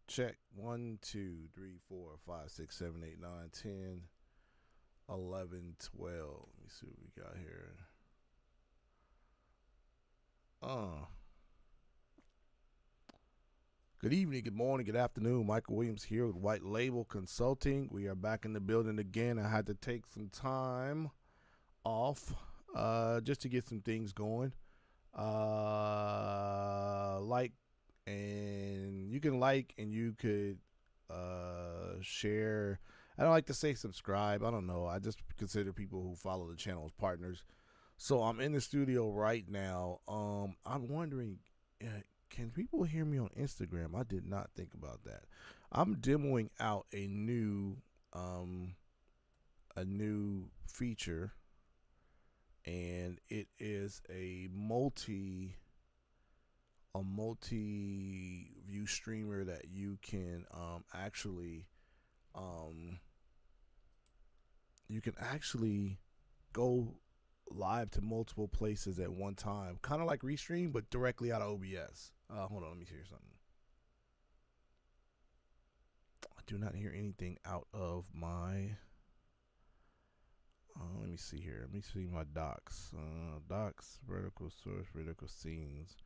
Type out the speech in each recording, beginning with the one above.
Check 1, 2, 3, 4, 5, 6, 7, 8, 9, 10, 11, 12. Let me see what we got here. Good evening, good morning, good afternoon. Michael Williams here with White Label Consulting. We are back in the building again. I had to take some time off just to get some things going. You can like and you could share. I don't like to say subscribe. I don't know. I just consider people who follow the channel as partners. So I'm in the studio right now. I'm wondering, can people hear me on Instagram? I did not think about that. I'm demoing out a new feature, and it is a multi view streamer that you can actually go live to multiple places at one time, kind of like Restream, but directly out of OBS. Hold on, let me hear something. I do not hear anything out of my let me see here. Let me see my docs. Docs, vertical source, vertical scenes,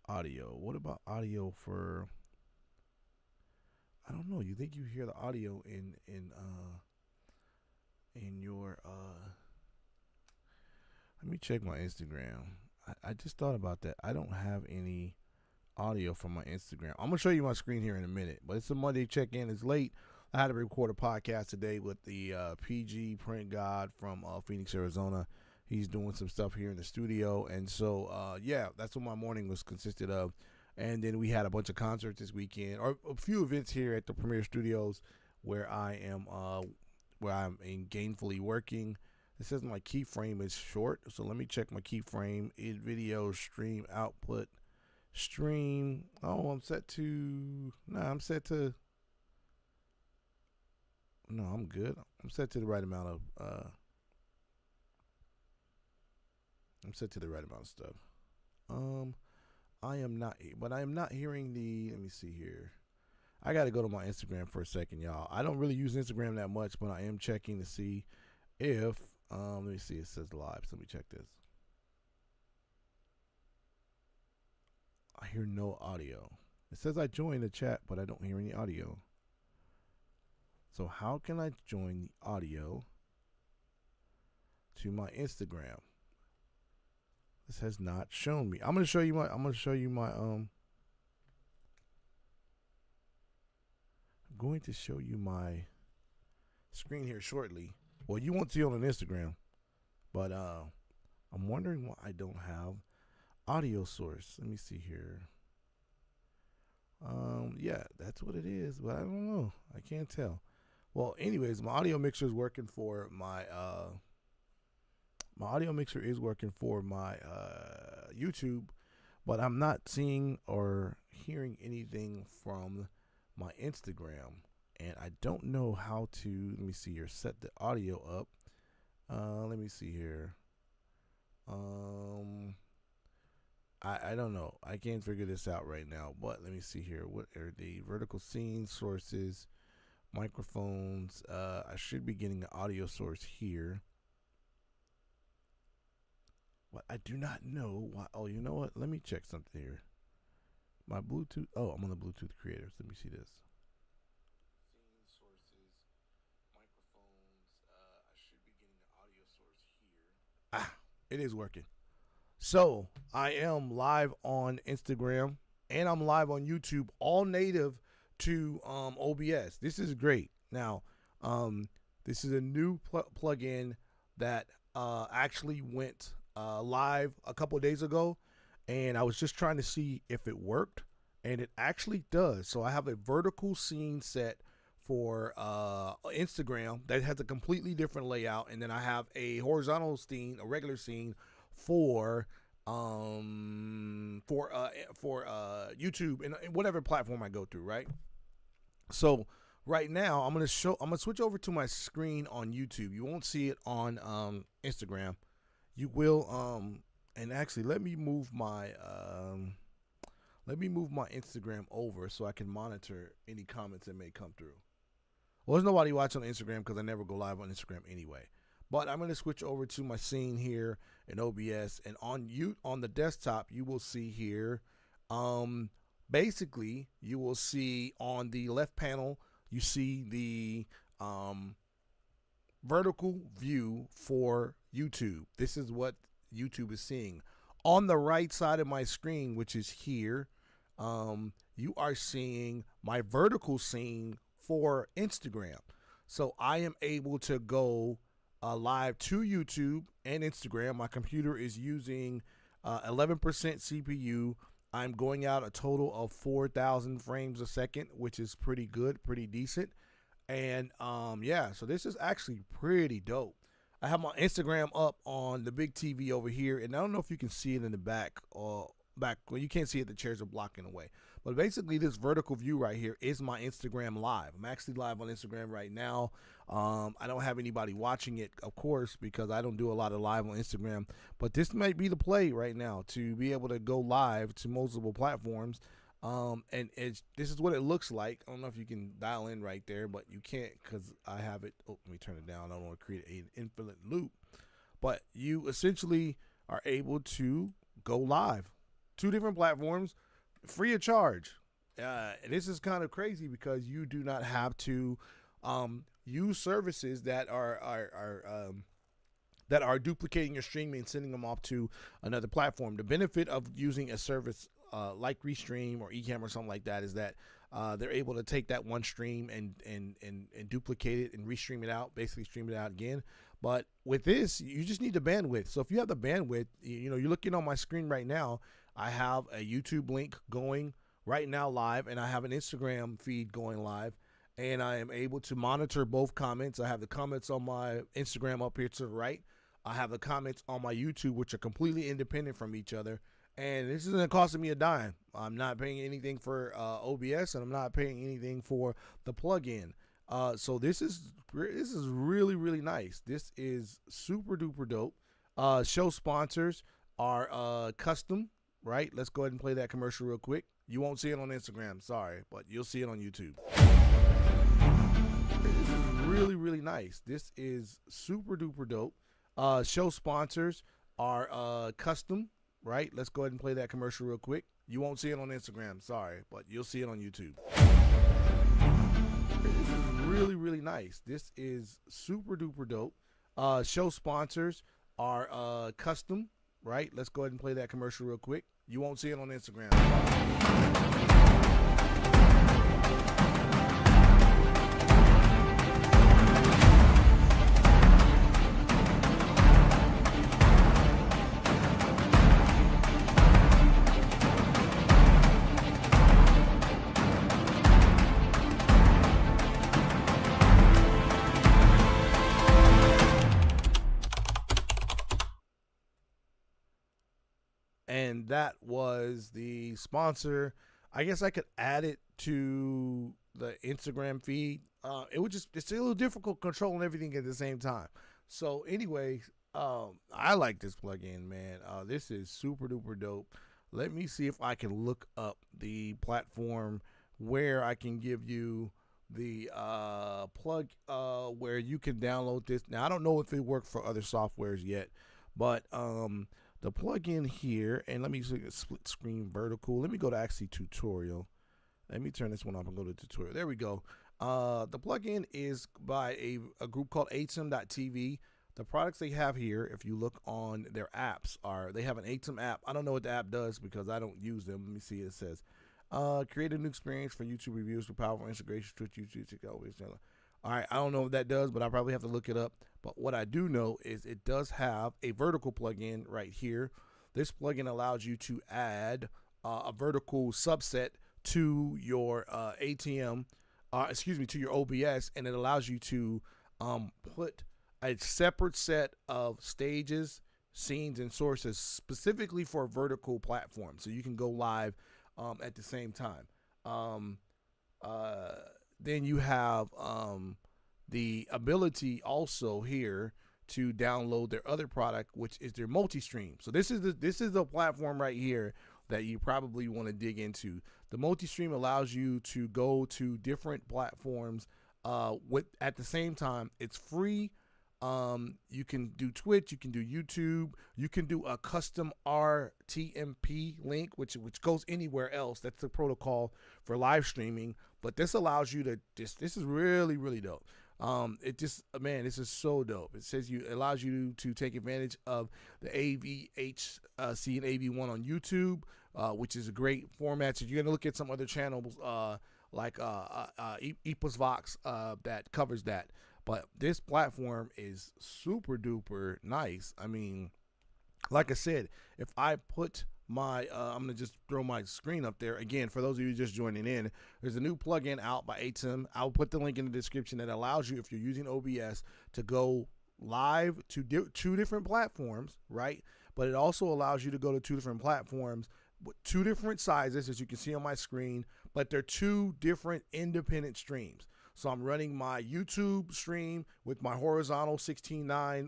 audio. What about audio for? I don't know. You think you hear the audio in your Let me check my Instagram. I just thought about that. I don't have any audio from my Instagram. I'm gonna show you my screen here in a minute, but it's a Monday check-in. It's late. I had to record a podcast today with the PG Print God from Phoenix, Arizona. He's doing some stuff here in the studio, and so yeah, that's what my morning was consisted of. And then we had a bunch of concerts this weekend, or a few events here at the Premier Studios, where I'm gainfully working. It says my keyframe is short, so let me check my keyframe. Video stream output stream. Oh, I'm set to. No, I'm set to. No, I'm good. I'm set to the right amount of. I'm set to the right amount of stuff. I am not, but I am not hearing the. Let me see here. I got to go to my Instagram for a second, y'all. I don't really use Instagram that much, but I am checking to see if. Let me see. It says live. So let me check this. I hear no audio. It says I joined the chat, but I don't hear any audio. So how can I join the audio to my Instagram? This has not shown me. I'm gonna show you my. I'm going to show you my screen here shortly. Well, you won't see it on Instagram, but I'm wondering why I don't have audio source. Let me see here. Yeah, that's what it is, but I don't know. I can't tell. Well, anyways, my audio mixer is working for my YouTube, but I'm not seeing or hearing anything from my Instagram, and I don't know how to. Let me see here. Set the audio up. Let me see here. I don't know. I can't figure this out right now, but let me see here. What are the vertical scene sources? Microphones. I should be getting an audio source here, but I do not know why. Oh, you know what? Let me check something here. My Bluetooth. Oh, I'm on the Bluetooth creators. Let me see this. Scene sources, microphones. I should be getting an audio source here. Ah, it is working. So I am live on Instagram and I'm live on YouTube, all native to OBS. This is great. Now, this is a new plugin that actually went live a couple of days ago, and I was just trying to see if it worked, and it actually does. So I have a vertical scene set for Instagram that has a completely different layout, and then I have a horizontal scene, a regular scene for YouTube and whatever platform I go through, right? So right now I'm gonna switch over to my screen on YouTube. You won't see it on Instagram. You will and actually let me move my Let me move my Instagram over so I can monitor any comments that may come through. Well, there's nobody watching on Instagram because I never go live on Instagram anyway. But I'm going to switch over to my scene here in OBS, and on the desktop you will see here, basically you will see on the left panel you see the vertical view for YouTube. This is what YouTube is seeing. On the right side of my screen, which is here, you are seeing my vertical scene for Instagram. So I am able to go live to YouTube and Instagram. My computer is using 11% CPU. I'm going out a total of 4,000 frames a second, which is pretty good, pretty decent. And yeah, so this is actually pretty dope. I have my Instagram up on the big TV over here, and I don't know if you can see it in the back or well, you can't see it, the chairs are blocking away. But basically this vertical view right here is my Instagram live. I'm actually live on Instagram right now. I don't have anybody watching it, of course, because I don't do a lot of live on Instagram, but this might be the play right now to be able to go live to multiple platforms. And this is what it looks like. I don't know if you can dial in right there, but you can't because I have it. Oh, let me turn it down. I don't want to create an infinite loop, but you essentially are able to go live. 2 different platforms, free of charge. This is kind of crazy because you do not have to use services that are duplicating your streaming and sending them off to another platform. The benefit of using a service like Restream or Ecamm or something like that is that they're able to take that one stream and duplicate it and restream it out, basically stream it out again. But with this, you just need the bandwidth. So if you have the bandwidth, you know, you're looking on my screen right now, I have a YouTube link going right now live, and I have an Instagram feed going live, and I am able to monitor both comments. I have the comments on my Instagram up here to the right. I have the comments on my YouTube, which are completely independent from each other. And this isn't costing me a dime. I'm not paying anything for OBS, and I'm not paying anything for the plugin. So this is really, really nice. This is super duper dope. Show sponsors are custom, right? Let's go ahead and play that commercial real quick. You won't see it on Instagram, sorry, but you'll see it on YouTube. This is really, really nice. This is super duper dope. Show sponsors are custom, right? Let's go ahead and play that commercial real quick. You won't see it on Instagram, sorry, but you'll see it on YouTube. This is really, really nice. This is super duper dope. Show sponsors are custom, right? Let's go ahead and play that commercial real quick. You won't see it on Instagram. And that was the sponsor. I guess I could add it to the Instagram feed. It's a little difficult controlling everything at the same time. So anyway, I like this plugin, man. This is super duper dope. Let me see if I can look up the platform where I can give you the plug where you can download this. Now I don't know if it works for other softwares yet, but the plugin here, and let me split screen vertical. Let me go to actually tutorial. Let me turn this one off and go to tutorial. There we go. The plugin is by a group called Aitum.tv. The products they have here, if you look on their apps, they have an Aitum app. I don't know what the app does because I don't use them. Let me see. It says, create a new experience for YouTube reviews with powerful integration to YouTube. All right, I don't know what that does, but I probably have to look it up. But what I do know is it does have a vertical plugin right here. This plugin allows you to add a vertical subset to your to your OBS, and it allows you to put a separate set of stages, scenes, and sources specifically for a vertical platform, so you can go live at the same time. Then you have the ability also here to download their other product, which is their Multistream. So this is the platform right here that you probably want to dig into. The Multistream allows you to go to different platforms with at the same time. It's free. You can do Twitch, you can do YouTube, you can do a custom RTMP link, which goes anywhere else. That's the protocol for live streaming. But this allows you to this is really, really dope. It just, man, this is so dope. It says it allows you to take advantage of the AVHC and AV1 on YouTube, which is a great format. So you're gonna look at some other channels like Epos Vox that covers that. But this platform is super duper nice. I mean, like I said, if I put my, I'm going to just throw my screen up there. Again, for those of you just joining in, there's a new plugin out by Aitum. I'll put the link in the description that allows you, if you're using OBS, to go live to two different platforms, right? But it also allows you to go to two different platforms with two different sizes, as you can see on my screen, but they're two different independent streams. So I'm running my YouTube stream with my horizontal 16:9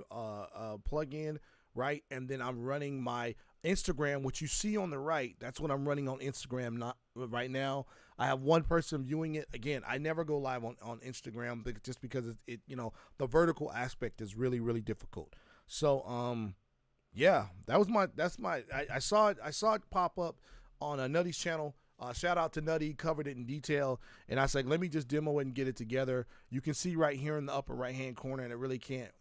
plugin, right? And then I'm running my Instagram, which you see on the right. That's what I'm running on Instagram not right now. I have one person viewing it. Again, I never go live on Instagram just because it you know, the vertical aspect is really, really difficult. So yeah, I saw it pop up on Nutty's channel. Shout out to Nutty, covered it in detail, and I was like, let me just demo it and get it together. You can see right here in the upper right hand corner, and if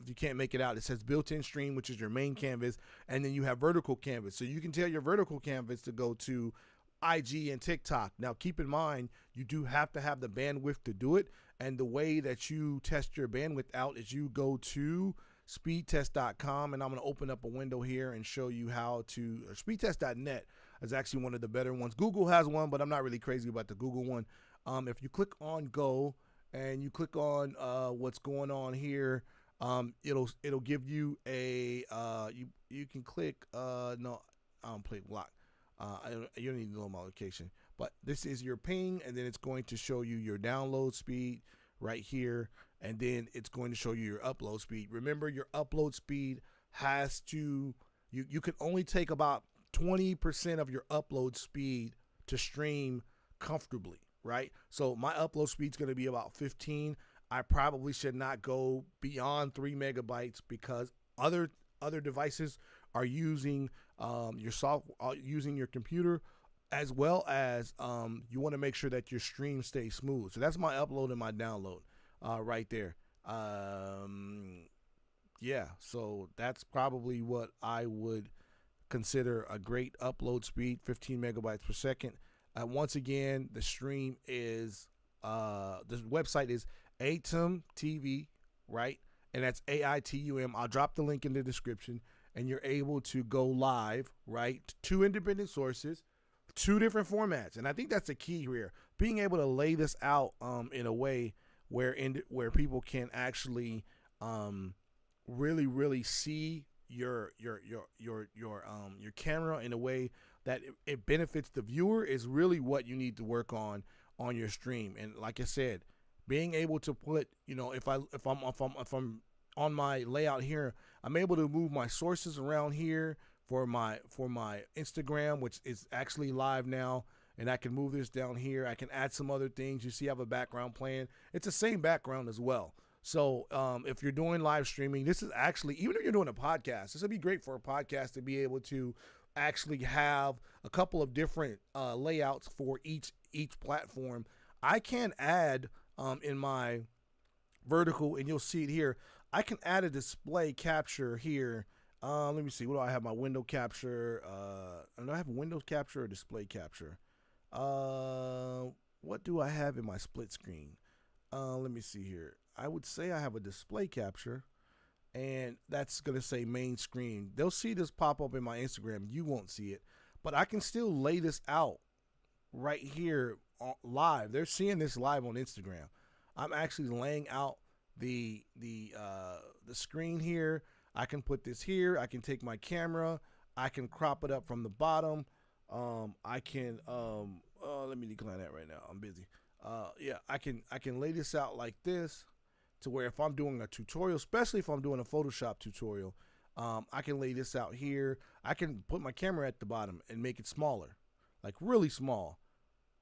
you can't make it out, it says built-in stream, which is your main canvas, and then you have vertical canvas. So you can tell your vertical canvas to go to IG and TikTok. Now keep in mind, you do have to have the bandwidth to do it, and the way that you test your bandwidth out is you go to speedtest.com, and I'm going to open up a window here and show you how to, speedtest.net is actually one of the better ones. Google has one, but I'm not really crazy about the Google one. If you click on go and you click on what's going on here, it'll give you a you can click no, I don't play block. You don't need to know my location, but this is your ping, and then it's going to show you your download speed right here, and then it's going to show you your upload speed. Remember, your upload speed has to, you can only take about 20% of your upload speed to stream comfortably, right? So my upload speed is going to be about 15. I probably should not go beyond 3 megabytes because other devices are using using your computer, as well as you want to make sure that your stream stays smooth. So that's my upload and my download right there. Yeah, so that's probably what I would consider a great upload speed, 15 megabytes per second. Once again, the stream is the website is Aitum TV, right? And that's AITUM. I'll drop the link in the description, and you're able to go live, right? Two independent sources, two different formats, and I think that's the key here. Being able to lay this out in a way where people can actually really see your camera in a way that it benefits the viewer is really what you need to work on your stream. And like I said, being able to put, you know, if I'm on my layout here, I'm able to move my sources around here for my Instagram, which is actually live now, and I can move this down here. I can add some other things. You see I have a background playing. It's the same background as well. So if you're doing live streaming, this is actually, even if you're doing a podcast, this would be great for a podcast to be able to actually have a couple of different layouts for each platform. I can add in my vertical, and you'll see it here, I can add a display capture here. Let me see, what do I have? My window capture. Do I have a window capture or display capture? What do I have in my split screen? Let me see here. I would say I have a display capture, and that's going to say main screen. They'll see this pop up in my Instagram. You won't see it, but I can still lay this out right here live. They're seeing this live on Instagram. I'm actually laying out the screen here. I can put this here. I can take my camera. I can crop it up from the bottom. I can let me decline that right now. I'm busy. Yeah, I can lay this out like this, to where if I'm doing a tutorial, especially if I'm doing a Photoshop tutorial, I can lay this out here. I can put my camera at the bottom and make it smaller, like really small,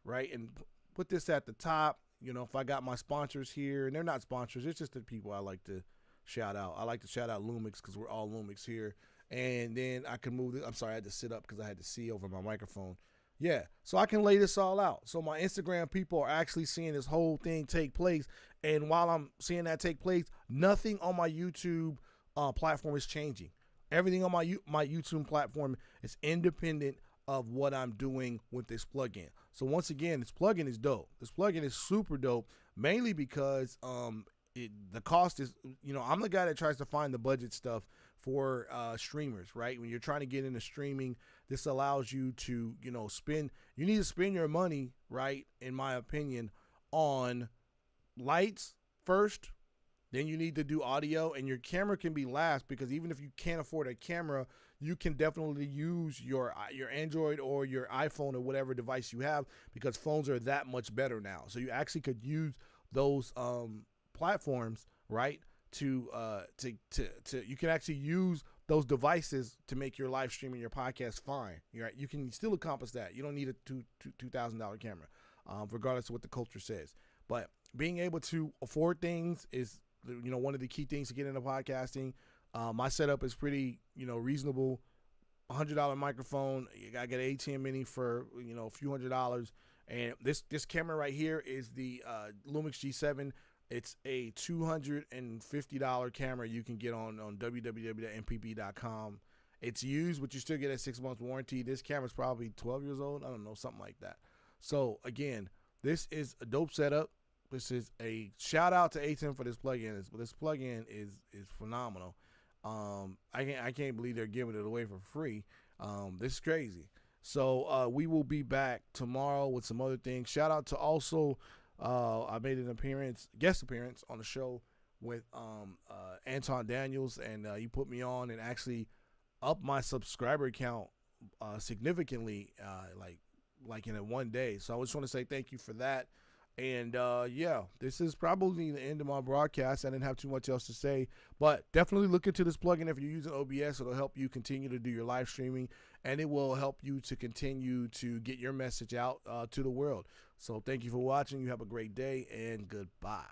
right? And put this at the top. You know, if I got my sponsors here, and they're not sponsors, it's just the people I like to shout out. I like to shout out Lumix because we're all Lumix here. And then I can move it. I'm sorry, I had to sit up because I had to see over my microphone. Yeah, so I can lay this all out. So my Instagram people are actually seeing this whole thing take place. And while I'm seeing that take place, nothing on my YouTube platform is changing. Everything on my YouTube platform is independent of what I'm doing with this plugin. So once again, this plugin is dope. This plugin is super dope, mainly because the cost is, you know, I'm the guy that tries to find the budget stuff for streamers, right? When you're trying to get into streaming, this allows you to, you know, you need to spend your money, right, in my opinion, on lights first, then you need to do audio, and your camera can be last, because even if you can't afford a camera, you can definitely use your Android or your iPhone or whatever device you have, because phones are that much better now. So you actually could use those platforms, right, to you can actually use those devices to make your live streaming your podcast fine. Right? You can still accomplish that. You don't need a $2,000 camera, regardless of what the culture says. But being able to afford things is, you know, one of the key things to get into podcasting. My setup is pretty, you know, reasonable. $100 microphone. I get an ATM Mini for, you know, a few $100s. And this camera right here is the Lumix G7. It's a $250 camera you can get on www.mpb.com. It's used, but you still get a 6-month warranty. This camera's probably 12 years old. I don't know, something like that. So again, this is a dope setup. This is a shout out to Aitum for this plugin. This plugin is phenomenal. I can't believe they're giving it away for free. This is crazy. So we will be back tomorrow with some other things. Shout out to also, I made an guest appearance on the show with Anton Daniels, and he put me on and actually upped my subscriber count significantly, like in one day. So I just want to say thank you for that. And yeah, this is probably the end of my broadcast. I didn't have too much else to say, but definitely look into this plugin if you're using OBS. It'll help you continue to do your live streaming, and it will help you to continue to get your message out to the world. So thank you for watching. You have a great day, and goodbye.